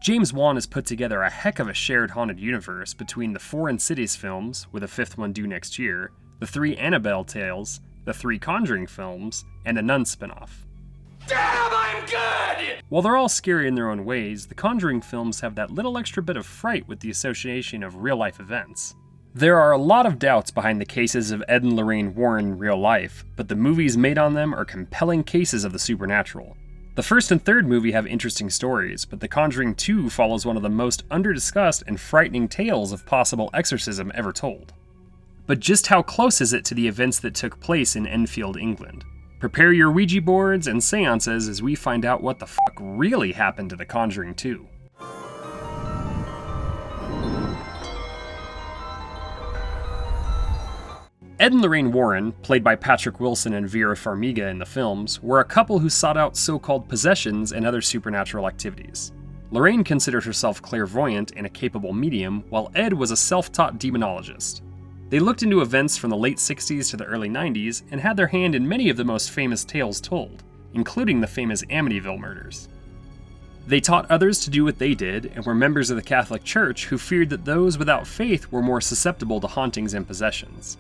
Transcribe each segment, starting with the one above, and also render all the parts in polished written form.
James Wan has put together a heck of a shared haunted universe between the 4 Insidious films, with a 5th one due next year, the 3 Annabelle tales, the 3 Conjuring films, and a Nun spin-off. Damn, I'm good! While they're all scary in their own ways, the Conjuring films have that little extra bit of fright with the association of real-life events. There are a lot of doubts behind the cases of Ed and Lorraine Warren in real life, but the movies made on them are compelling cases of the supernatural. The first and third movie have interesting stories, but The Conjuring 2 follows one of the most under-discussed and frightening tales of possible exorcism ever told. But just how close is it to the events that took place in Enfield, England? Prepare your Ouija boards and seances as we find out what the fuck really happened to The Conjuring 2. Ed and Lorraine Warren, played by Patrick Wilson and Vera Farmiga in the films, were a couple who sought out so-called possessions and other supernatural activities. Lorraine considered herself clairvoyant and a capable medium, while Ed was a self-taught demonologist. They looked into events from the late 60s to the early 90s and had their hand in many of the most famous tales told, including the famous Amityville murders. They taught others to do what they did and were members of the Catholic Church who feared that those without faith were more susceptible to hauntings and possessions.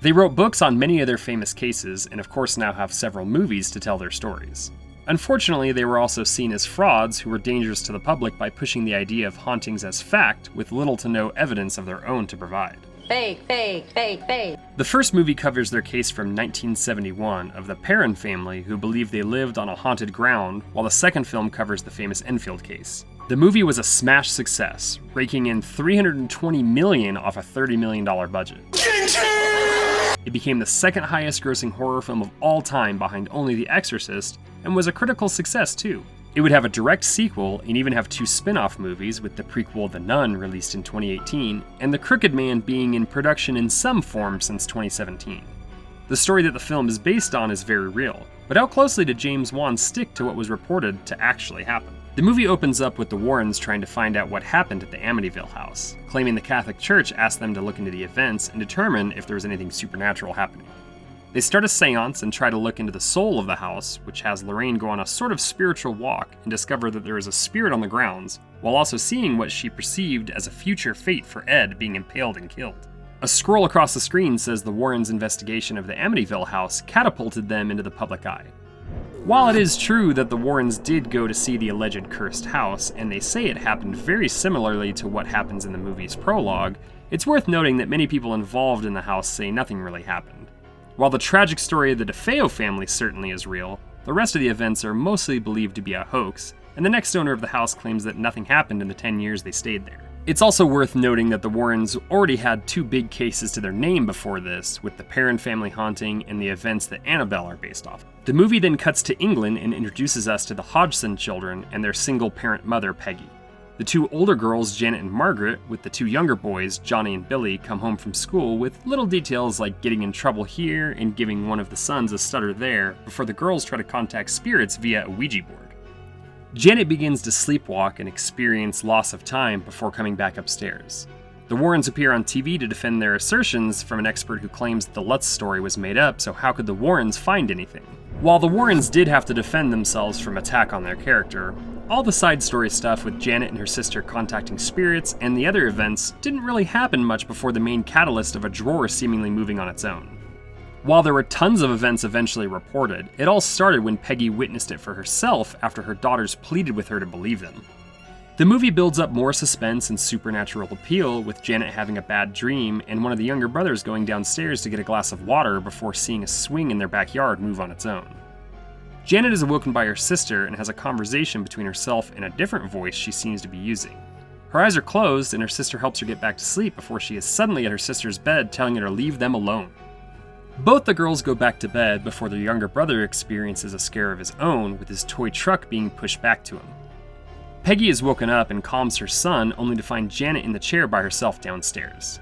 They wrote books on many of their famous cases, and of course now have several movies to tell their stories. Unfortunately, they were also seen as frauds who were dangerous to the public by pushing the idea of hauntings as fact with little to no evidence of their own to provide. Fake, fake, fake, fake. The first movie covers their case from 1971 of the Perron family who believed they lived on a haunted ground, while the second film covers the famous Enfield case. The movie was a smash success, raking in $320 million off a $30 million budget. It became the second highest grossing horror film of all time behind only The Exorcist, and was a critical success too. It would have a direct sequel and even have 2 spin-off movies, with the prequel The Nun released in 2018, and The Crooked Man being in production in some form since 2017. The story that the film is based on is very real, but how closely did James Wan stick to what was reported to actually happen? The movie opens up with the Warrens trying to find out what happened at the Amityville house, claiming the Catholic Church asked them to look into the events and determine if there was anything supernatural happening. They start a seance and try to look into the soul of the house, which has Lorraine go on a sort of spiritual walk and discover that there is a spirit on the grounds, while also seeing what she perceived as a future fate for Ed being impaled and killed. A scroll across the screen says the Warrens' investigation of the Amityville house catapulted them into the public eye. While it is true that the Warrens did go to see the alleged cursed house, and they say it happened very similarly to what happens in the movie's prologue, it's worth noting that many people involved in the house say nothing really happened. While the tragic story of the DeFeo family certainly is real, the rest of the events are mostly believed to be a hoax, and the next owner of the house claims that nothing happened in the 10 years they stayed there. It's also worth noting that the Warrens already had 2 big cases to their name before this, with the Perron family haunting and the events that Annabelle are based off. The movie then cuts to England and introduces us to the Hodgson children and their single-parent mother, Peggy. The 2 older girls, Janet and Margaret, with the 2 younger boys, Johnny and Billy, come home from school with little details like getting in trouble here and giving one of the sons a stutter there, before the girls try to contact spirits via a Ouija board. Janet begins to sleepwalk and experience loss of time before coming back upstairs. The Warrens appear on TV to defend their assertions from an expert who claims that the Lutz story was made up, so how could the Warrens find anything? While the Warrens did have to defend themselves from attack on their character, all the side story stuff with Janet and her sister contacting spirits and the other events didn't really happen much before the main catalyst of a drawer seemingly moving on its own. While there were tons of events eventually reported, it all started when Peggy witnessed it for herself after her daughters pleaded with her to believe them. The movie builds up more suspense and supernatural appeal, with Janet having a bad dream and one of the younger brothers going downstairs to get a glass of water before seeing a swing in their backyard move on its own. Janet is awoken by her sister and has a conversation between herself and a different voice she seems to be using. Her eyes are closed and her sister helps her get back to sleep before she is suddenly at her sister's bed telling her to leave them alone. Both the girls go back to bed before their younger brother experiences a scare of his own, with his toy truck being pushed back to him. Peggy is woken up and calms her son, only to find Janet in the chair by herself downstairs.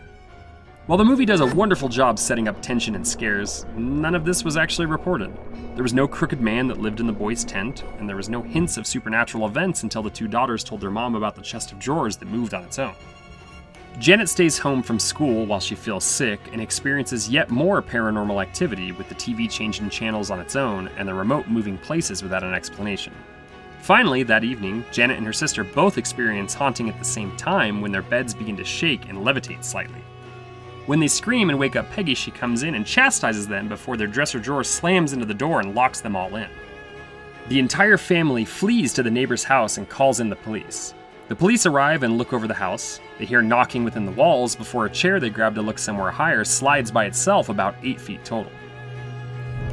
While the movie does a wonderful job setting up tension and scares, none of this was actually reported. There was no crooked man that lived in the boys' tent, and there was no hints of supernatural events until the 2 daughters told their mom about the chest of drawers that moved on its own. Janet stays home from school while she feels sick and experiences yet more paranormal activity, with the TV changing channels on its own and the remote moving places without an explanation. Finally, that evening, Janet and her sister both experience haunting at the same time when their beds begin to shake and levitate slightly. When they scream and wake up Peggy, she comes in and chastises them before their dresser drawer slams into the door and locks them all in. The entire family flees to the neighbor's house and calls in the police. The police arrive and look over the house. They hear knocking within the walls before a chair they grab to look somewhere higher slides by itself about 8 feet total.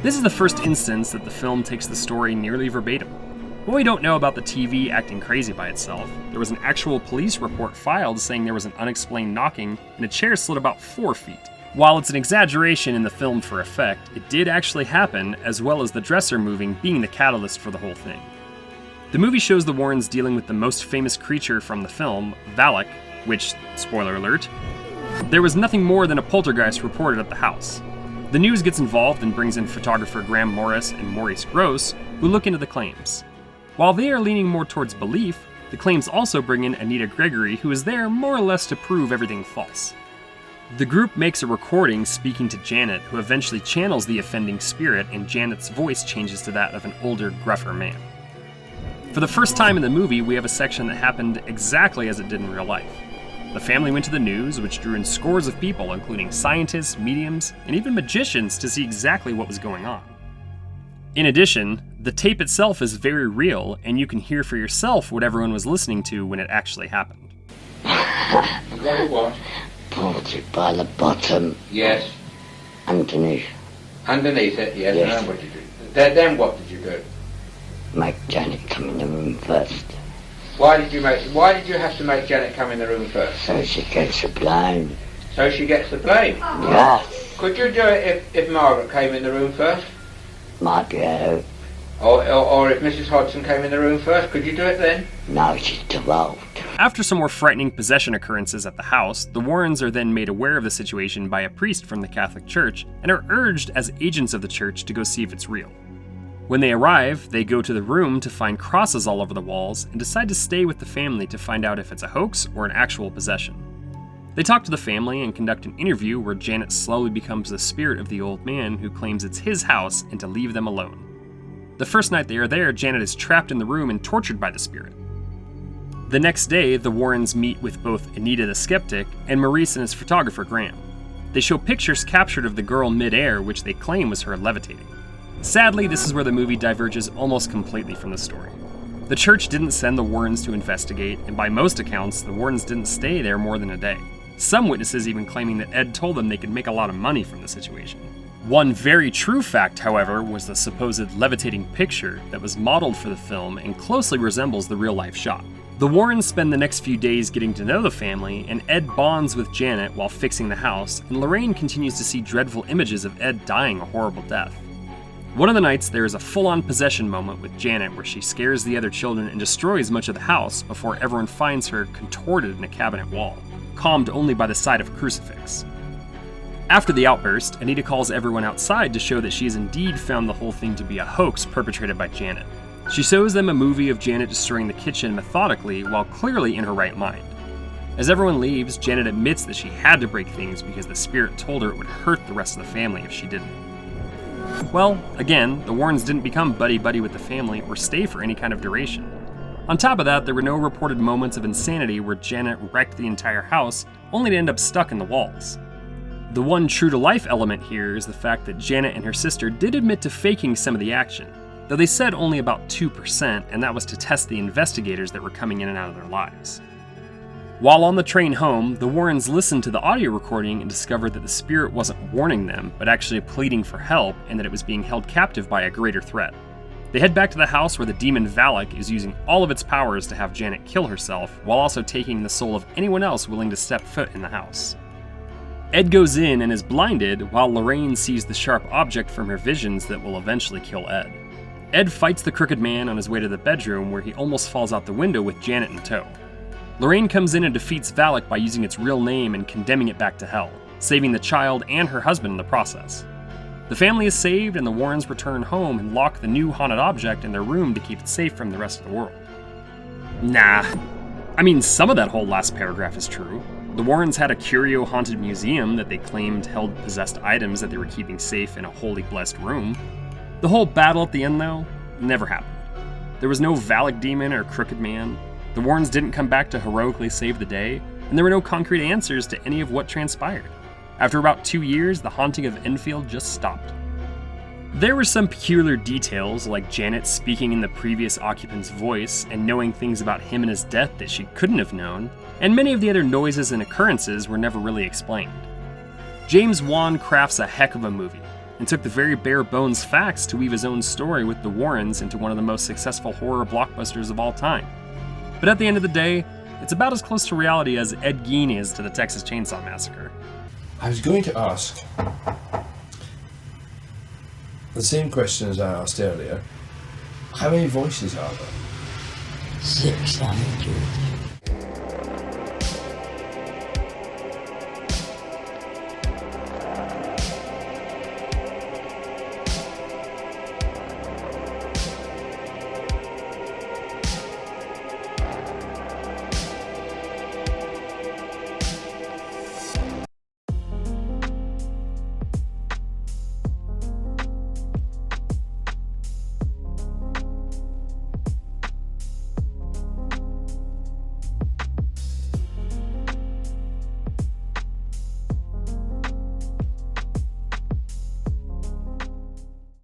This is the first instance that the film takes the story nearly verbatim. While we don't know about the TV acting crazy by itself, there was an actual police report filed saying there was an unexplained knocking and a chair slid about 4 feet. While it's an exaggeration in the film for effect, it did actually happen, as well as the dresser moving being the catalyst for the whole thing. The movie shows the Warrens dealing with the most famous creature from the film, Vlcek, which, spoiler alert, there was nothing more than a poltergeist reported at the house. The news gets involved and brings in photographer Graham Morris and Maurice Gross, who look into the claims. While they are leaning more towards belief, the claims also bring in Anita Gregory, who is there more or less to prove everything false. The group makes a recording speaking to Janet, who eventually channels the offending spirit, and Janet's voice changes to that of an older, gruffer man. For the first time in the movie, we have a section that happened exactly as it did in real life. The family went to the news, which drew in scores of people, including scientists, mediums, and even magicians, to see exactly what was going on. In addition, the tape itself is very real, and you can hear for yourself what everyone was listening to when it actually happened. Exactly what? Pulled it by the bottom. Yes. Underneath. Underneath it, yes. Yes. And what did you do? Then what did you do? Make Janet come in the room first. Why did you have to make Janet come in the room first? So she gets the blame. So she gets the blame? Yes. Could you do it if Margaret came in the room first? Might be able. Or if Mrs. Hodgson came in the room first, could you do it then? No, she's too old. After some more frightening possession occurrences at the house, the Warrens are then made aware of the situation by a priest from the Catholic Church and are urged as agents of the church to go see if it's real. When they arrive, they go to the room to find crosses all over the walls and decide to stay with the family to find out if it's a hoax or an actual possession. They talk to the family and conduct an interview where Janet slowly becomes the spirit of the old man who claims it's his house and to leave them alone. The first night they are there, Janet is trapped in the room and tortured by the spirit. The next day, the Warrens meet with both Anita the skeptic and Maurice and his photographer Graham. They show pictures captured of the girl mid-air, which they claim was her levitating. Sadly, this is where the movie diverges almost completely from the story. The church didn't send the Warrens to investigate, and by most accounts, the Warrens didn't stay there more than a day. Some witnesses even claiming that Ed told them they could make a lot of money from the situation. One very true fact, however, was the supposed levitating picture that was modeled for the film and closely resembles the real-life shot. The Warrens spend the next few days getting to know the family, and Ed bonds with Janet while fixing the house, and Lorraine continues to see dreadful images of Ed dying a horrible death. One of the nights, there is a full-on possession moment with Janet where she scares the other children and destroys much of the house before everyone finds her contorted in a cabinet wall, calmed only by the sight of a crucifix. After the outburst, Anita calls everyone outside to show that she has indeed found the whole thing to be a hoax perpetrated by Janet. She shows them a movie of Janet destroying the kitchen methodically while clearly in her right mind. As everyone leaves, Janet admits that she had to break things because the spirit told her it would hurt the rest of the family if she didn't. Well, again, the Warrens didn't become buddy-buddy with the family or stay for any kind of duration. On top of that, there were no reported moments of insanity where Janet wrecked the entire house, only to end up stuck in the walls. The one true-to-life element here is the fact that Janet and her sister did admit to faking some of the action, though they said only about 2%, and that was to test the investigators that were coming in and out of their lives. While on the train home, the Warrens listened to the audio recording and discovered that the spirit wasn't warning them, but actually pleading for help, and that it was being held captive by a greater threat. They head back to the house where the demon Vlcek is using all of its powers to have Janet kill herself, while also taking the soul of anyone else willing to step foot in the house. Ed goes in and is blinded, while Lorraine sees the sharp object from her visions that will eventually kill Ed. Ed fights the crooked man on his way to the bedroom, where he almost falls out the window with Janet in tow. Lorraine comes in and defeats Vlcek by using its real name and condemning it back to hell, saving the child and her husband in the process. The family is saved, and the Warrens return home and lock the new haunted object in their room to keep it safe from the rest of the world. Nah. I mean, some of that whole last paragraph is true. The Warrens had a curio haunted museum that they claimed held possessed items that they were keeping safe in a holy blessed room. The whole battle at the end, though, never happened. There was no Vlcek demon or crooked man. The Warrens didn't come back to heroically save the day, and there were no concrete answers to any of what transpired. After about 2 years, the haunting of Enfield just stopped. There were some peculiar details, like Janet speaking in the previous occupant's voice and knowing things about him and his death that she couldn't have known, and many of the other noises and occurrences were never really explained. James Wan crafts a heck of a movie, and took the very bare bones facts to weave his own story with the Warrens into one of the most successful horror blockbusters of all time. But at the end of the day, it's about as close to reality as Ed Gein is to the Texas Chainsaw Massacre. I was going to ask the same question as I asked earlier. How many voices are there? 600.